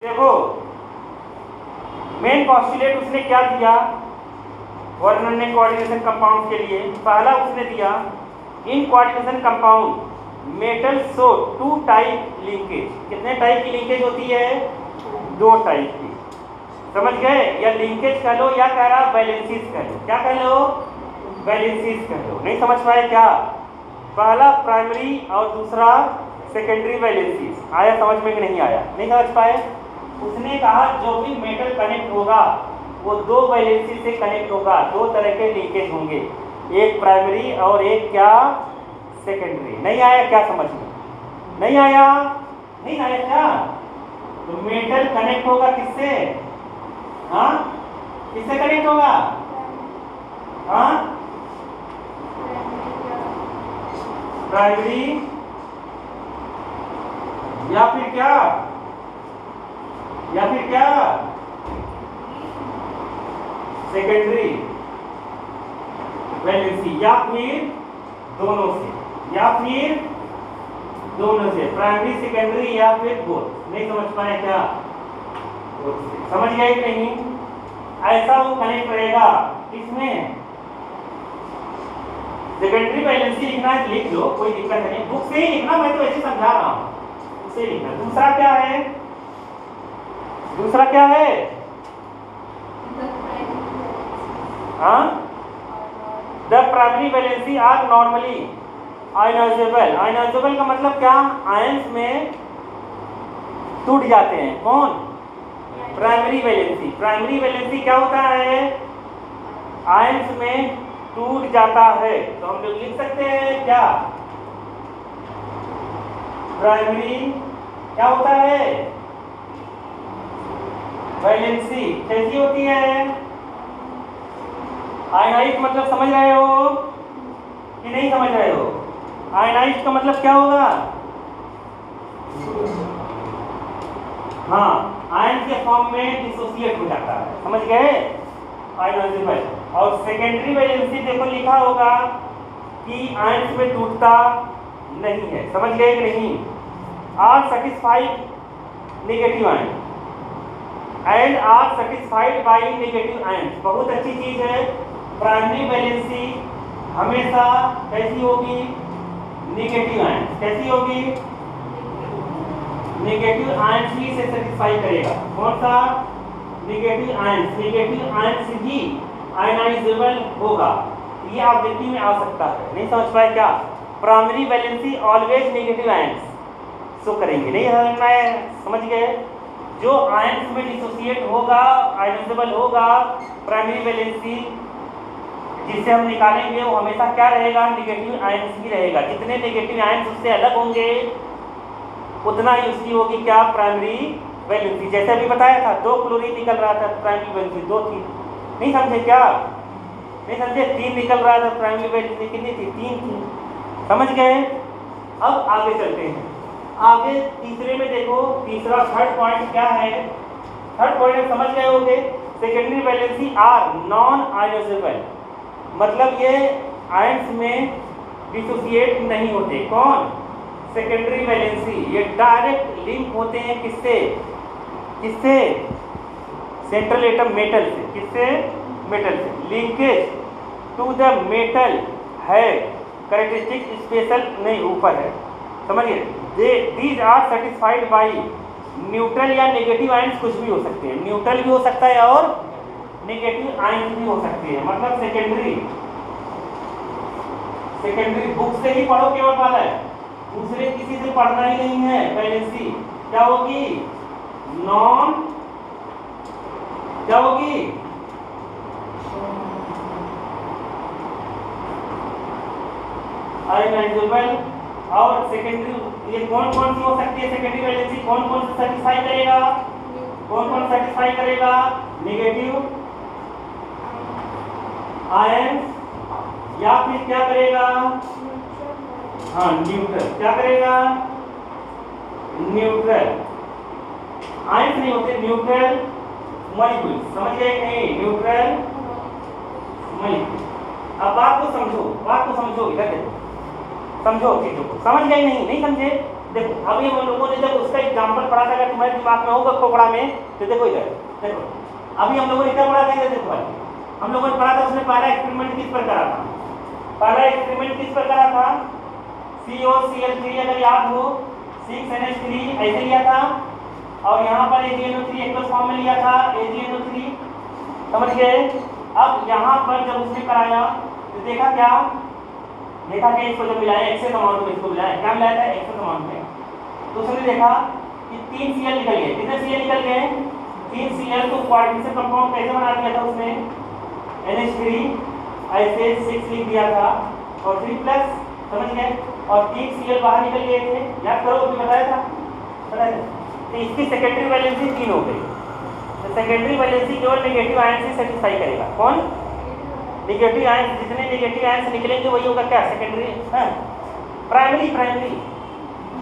देखो main postulate उसने क्या दिया वर्णन ने कोऑर्डिनेशन कंपाउंड के लिए। पहला उसने दिया in coordination compound metal show two type linkage. कितने टाइप की लिंकेज होती है? दो टाइप की। समझ गए? या लिंकेज कह लो या कह रहा वैलेंसीज कह लो। क्या कह लो? वैलेंसीज कह लो। नहीं समझ पाए क्या? पहला प्राइमरी और दूसरा सेकेंडरी वैलेंसीज। आया समझ में कि नहीं आया? नहीं समझ पाए? उसने कहा जो भी मेटल कनेक्ट होगा वो दो वैलेंसी से कनेक्ट होगा। दो तरह के लिंकेज होंगे, एक प्राइमरी और एक क्या? सेकेंडरी। नहीं आया क्या समझ में? नहीं आया? नहीं आया क्या? तो मेटल कनेक्ट होगा किससे? हाँ, किससे कनेक्ट होगा? हाँ, प्राइमरी या फिर क्या? या फिर क्या? Secondary valency. या फिर दोनों से, या फिर दोनों से, प्राइमरी सेकेंडरी या फिर बोथ। नहीं समझ पाए क्या? समझ गए कि नहीं? ऐसा वो कनेक्ट रहेगा। इसमें सेकेंडरी वैलेंसी लिखना है तो लिख लो, कोई दिक्कत नहीं। बुक से ही लिखना, मैं तो ऐसे समझा रहा हूँ, उसे लिखना। दूसरा क्या है? दूसरा क्या है? हाँ, the primary valency are normally ionizable. Ionizable का मतलब क्या? आयंस में टूट जाते हैं। कौन? Primary valency. प्राइमरी वैलेंसी क्या होता है? आयंस में टूट जाता है। तो हम लोग लिख सकते हैं क्या? प्राइमरी क्या होता है? वैलेंसी कैसी होती है? आयनाइज मतलब समझ रहे हो कि नहीं समझ रहे हो? आयनाइज का मतलब क्या होगा? हाँ, आयन के फॉर्म में डिसोसिएट हो जाता है। समझ गए? आयनाइजेबल। और सेकेंडरी वैलेंसी देखो लिखा होगा कि आयन में टूटता नहीं है। समझ गए कि नहीं? Are satisfied negative ion and are satisfied by negative ion. बहुत अच्छी चीज है। प्राइमरी वैलेंसी हमेशा कैसी होगी? Negative ion. कैसी होगी? नेगेटिव आयन ही से सेटिस्फाई करेगा। कौन सा? Negative ion. नेगेटिव आयन से ही आयनाइजेबल होगा। ये ऑब्जेक्टिव में आ सकता है। नहीं समझ पाए क्या? Primary valency always negative ions show करेंगे। नहीं समझ में? समझ गए? जो आयंस में डिसोसिएट होगा, आयनाइजेबल होगा, प्राइमरी वैलेंसी जिसे हम निकालेंगे वो हमेशा क्या रहेगा? नेगेटिव आयंस ही रहेगा। जितने नेगेटिव आयंस उससे अलग होंगे उतना ही उसकी होगी क्या? Primary valency. जैसे अभी बताया था, दो क्लोरीन निकल रहा था, प्राइमरी वैलेंसी दो थी। नहीं समझे क्या? नहीं समझे? तीन निकल रहा था, प्राइमरी वैलेंसी कितनी थी? तीन थी। समझ गए? अब आगे चलते हैं। आगे तीसरे में देखो, तीसरा थर्ड पॉइंट क्या है? थर्ड पॉइंट समझ गए होंगे। Secondary valency are non ionizable. मतलब ये आयंस में डिसोसिएट नहीं होते। कौन? Secondary valency. ये डायरेक्ट लिंक होते हैं किससे? किससे? सेंट्रल एटम मेटल से। किससे? मेटल से। लिंकेज टू द मेटल है कैरेक्टरिस्टिक स्पेशल नहीं ऊपर है। समझिए? These are satisfied by neutral या नेगेटिव आयंस। कुछ भी हो सकते हैं, न्यूट्रल भी हो सकता है और नेगेटिव आयंस भी हो सकते हैं। मतलब सेकेंडरी बुक से ही पढ़ो केवल वाला है, दूसरे किसी से पढ़ना ही नहीं है। वैलेंसी क्या होगी? नॉन क्या होगी? आयनाइजेबल। और सेकेंडरी ये कौन कौन सी हो सकती है? सेकेंडरी वैलेंसी कौन कौन से सेटिस्फाई करेगा? कौन कौन सेटिस्फाई करेगा? नेगेटिव आयंस या फिर क्या करेगा? हाँ, न्यूट्रल। क्या करेगा? न्यूट्रल आयंस नहीं होते, न्यूट्रल मॉलिक्यूल। समझ गए नहीं? Neutral molecule. अब बात को समझो, बात को समझो। इधर देखो, समझो चीजों को। समझ गए नहीं? नहीं समझे? देखो अभी हम लोगों ने जब उसका एग्जांपल पढ़ा था, अगर तुम्हारे दिमाग में होगा खोपड़ा में, तो देखो इधर देखो, अभी हम लोगों ने क्या पढ़ा था इधर देखो भाई, हम लोगों ने पढ़ा था उसने पहला एक्सपेरिमेंट किस पर करा था, पहला एक्सपेरिमेंट किस पर करा था, COCl3 अगर याद हो 6NH3 ऐसे लिया था, और यहाँ पर AgNO3 एक्वस फॉर्म में लिया था AgNO3, समझ गए। अब यहाँ पर जब उसने कराया तो देखा क्या, देखा कि इसको जब मिलाया एक्सेस अमाउंट में, इसको मिलाया क्या मिलाया था एक्सेस अमाउंट में, तो उसने देखा कि 3 Cl निकल गए। कितने Cl निकल गए, 3 Cl। तो कोऑर्डिनेशन कंपाउंड कैसे बना दिया था उसने, NH3 ऐसे 6 लिख दिया था और 3 प्लस, समझ गए, और 3 Cl बाहर निकल गए थे, याद करो अभी बताया था। तो इसकी सेकेंडरी वैलेंसी 3 हो गई। तो सेकेंडरी वैलेंसी केवल नेगेटिव आयन से सेटिस्फाई करेगा, कौन, नेगेटिव आयन, जितने नेगेटिव आयन निकलेंगे वही होगा क्या, सेकेंडरी, प्राइमरी, प्राइमरी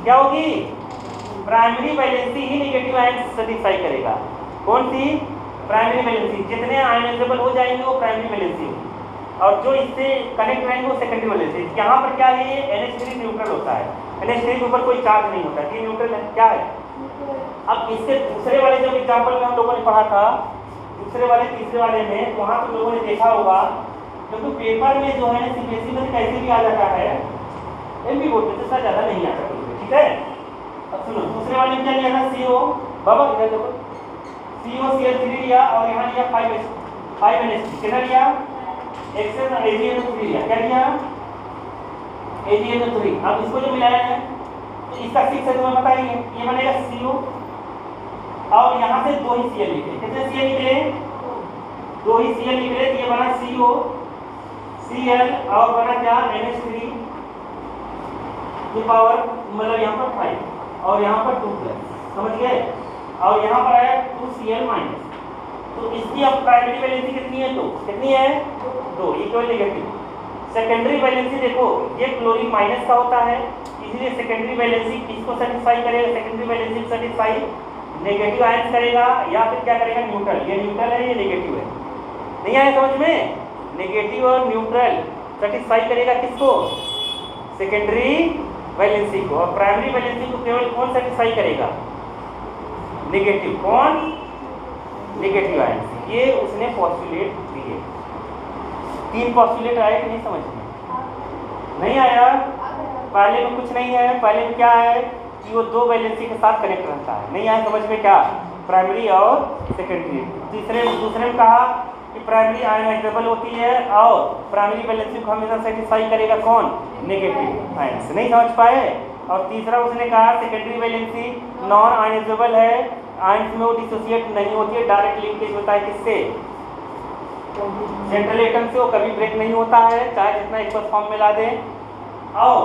क्या होगी, प्राइमरी वैलेंसी ही नेगेटिव आयन सेटिस्फाई करेगा। कौन सी, प्राइमरी वैलेंसी, जितने आयनाइजेबल हो जाएंगे वो प्राइमरी वैलेंसी होगी, और जो इससे कनेक्ट रहेंगे वो सेकेंडरी वैलेंसी। यहाँ पर क्या है, NH3 न्यूट्रल होता है, NH3 के ऊपर कोई चार्ज नहीं होता, ये न्यूट्रल है, क्या है। अब इसके दूसरे वाले जो एग्जाम्पल में हम लोगों ने पढ़ा था, दूसरे वाले तीसरे वाले में, वहाँ तुम लोगों ने देखा होगा, क्योंकि पेपर में जो है CBSE में कैसे भी आ जाता है, MP बोर्ड में तो ज़्यादा नहीं आता, ठीक है। अब सुनो, दूसरे वाले में क्या लिया था, CO, बाबा इधर देखो, COCl3 लिया और यहाँ लिया 5NH3, कितना लिया, एक्सेस AgNO3 लिया, क्या लिया, AgNO3। अब इसको जो मिलाया है तो इसका 6 है, तुम्हें पता ही है, ये बनेगा CO, और यहाँ से 2 ही Cl निकले, कितने Cl निकले, 2 ही Cl निकले, तो ये बना CO, Cl और बना क्या, NH3 की पावर, मतलब यहाँ पर 5 और यहाँ पर 2 प्लस, समझ गए, और यहाँ पर आया 2Cl माइनस। तो इसकी अब प्राइमरी वैलेंसी कितनी है, तो कितनी है, 2, ये केवल नेगेटिव। सेकेंडरी वैलेंसी देखो, ये क्लोरीन माइनस का होता है, इसलिए सेकेंडरी वैलेंसी किसको सेटिस्फाई करेगा, सेकेंडरी वैलेंसी को सेटिस्फाई नेगेटिव आयंस करेगा, या फिर क्या करेगा, न्यूट्रल, ये न्यूट्रल है, ये नेगेटिव है, नहीं आया समझ में, नेगेटिव और न्यूट्रल सेटिस्फाई करेगा किसको, सेकेंडरी वैलेंसी को, और प्राइमरी वैलेंसी को केवल कौन सेटिस्फाई करेगा, नेगेटिव, कौन, नेगेटिव आयंस। ये उसने पॉस्टुलेट दिए, 3 पॉस्टुलेट आए कि नहीं समझ में, नहीं आया, पहले में कुछ नहीं है, पहले में क्या है कि वो 2 वैलेंसी के साथ कनेक्ट रहता है, नहीं आया समझ में, क्या, प्राइमरी और सेकेंडरी। दूसरे में कहा कि प्राइमरी आयनाइजेबल होती है और प्राइमरी वैलेंसी को हमेशा सेटिस्फाई करेगा कौन, नेगेटिव आयंस, नहीं समझ पाए। और तीसरा उसने कहा सेकेंडरी वैलेंसी नॉन आयनाइजेबल है, आयंस में वो डिसोसिएट नहीं होती है, डायरेक्ट लिंकेज होता है किससे, सेंट्रल एटम से, वो कभी ब्रेक नहीं होता है, चाहे जितना एक्वस फॉर्म में ला दे, और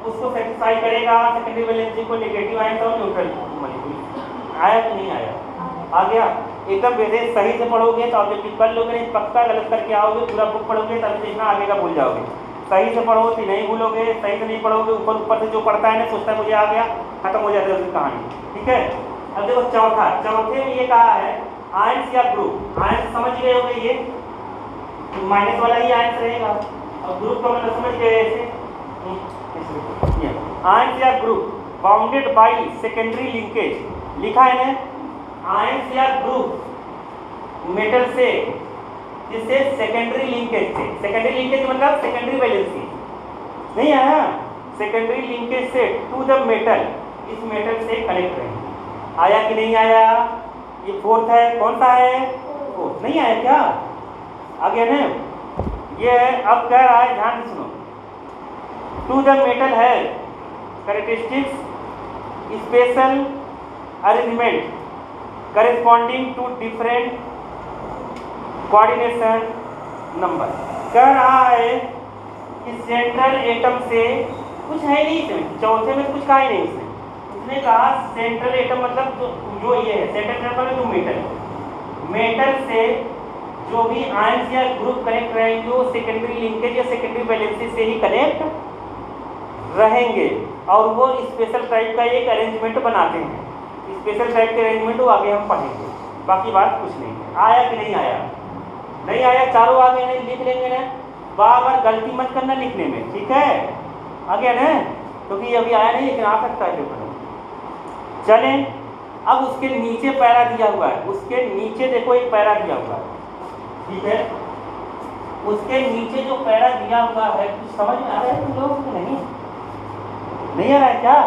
उसको सेटिस्फाई करेगा सेकेंडरी वैलेंसी को नेगेटिव आयंस और न्यूट्रल मॉलिक्यूल। आया कि नहीं आया, आ गया, एकदम वैसे सही से पढ़ोगे तो ऑब्जेक्टिव कर लोगे, नहीं पक्का गलत करके आओगे, पूरा बुक पढ़ोगे तब देखना आगे का भूल जाओगे, सही से पढ़ो तो नहीं भूलोगे, सही से नहीं पढ़ोगे ऊपर से जो पढ़ता है ना सोचता है मुझे आ गया, खत्म हो जाती है उसकी कहानी, ठीक है। अब देखो चौथे में ये कहा है आयंस या ग्रुप, आयंस समझ गए होगे, ये माइनस वाला ही आयंस रहेगा, और ग्रुप का मतलब समझ गए ऐसे, आयंस या group bounded by secondary linkage, लिखा है ना, आयंस या ग्रुप मेटल से जिससे सेकेंडरी लिंकेज से, सेकेंडरी लिंकेज मतलब सेकेंडरी वैलेंसी, नहीं आया, सेकेंडरी लिंकेज से टू द मेटल, इस मेटल से कनेक्ट रहेंगे, आया कि नहीं आया, ये फोर्थ है, कौन सा है, फोर्थ, नहीं आया क्या, आ गया ना, ये है। अब कह रहा है ध्यान से सुनो, टू द मेटल है characteristics special arrangement corresponding to different coordination number, कह रहा है कि सेंट्रल एटम से कुछ है नहीं इसमें, चौथे में कुछ कहा ही नहीं उसने कहा सेंट्रल एटम मतलब जो ये है सेंट्रल एटम मतलब जो मेटल से जो भी आयंस या ग्रुप कनेक्ट रहेंगे वो सेकेंडरी लिंकेज या सेकेंडरी वैलेंसी से ही कनेक्ट रहेंगे, और वो स्पेशल टाइप का एक अरेंजमेंट बनाते हैं, स्पेशल टाइप के अरेंजमेंट वो आगे हम पढ़ेंगे, बाकी बात कुछ नहीं है। आया कि नहीं आया, नहीं आया, चारों आगे नहीं लिख लेंगे ना, बार बार गलती मत करना लिखने में, ठीक है, आ गया ना, क्योंकि ये अभी आया नहीं, लेकिन आ सकता है पेपर में। चलें, अब उसके नीचे पैरा दिया हुआ है, उसके नीचे देखो एक पैरा दिया हुआ है, ठीक है। उसके नीचे जो पैरा दिया हुआ है, कुछ समझ में आ रहा है तुम लोग? नहीं आ रहा है क्या?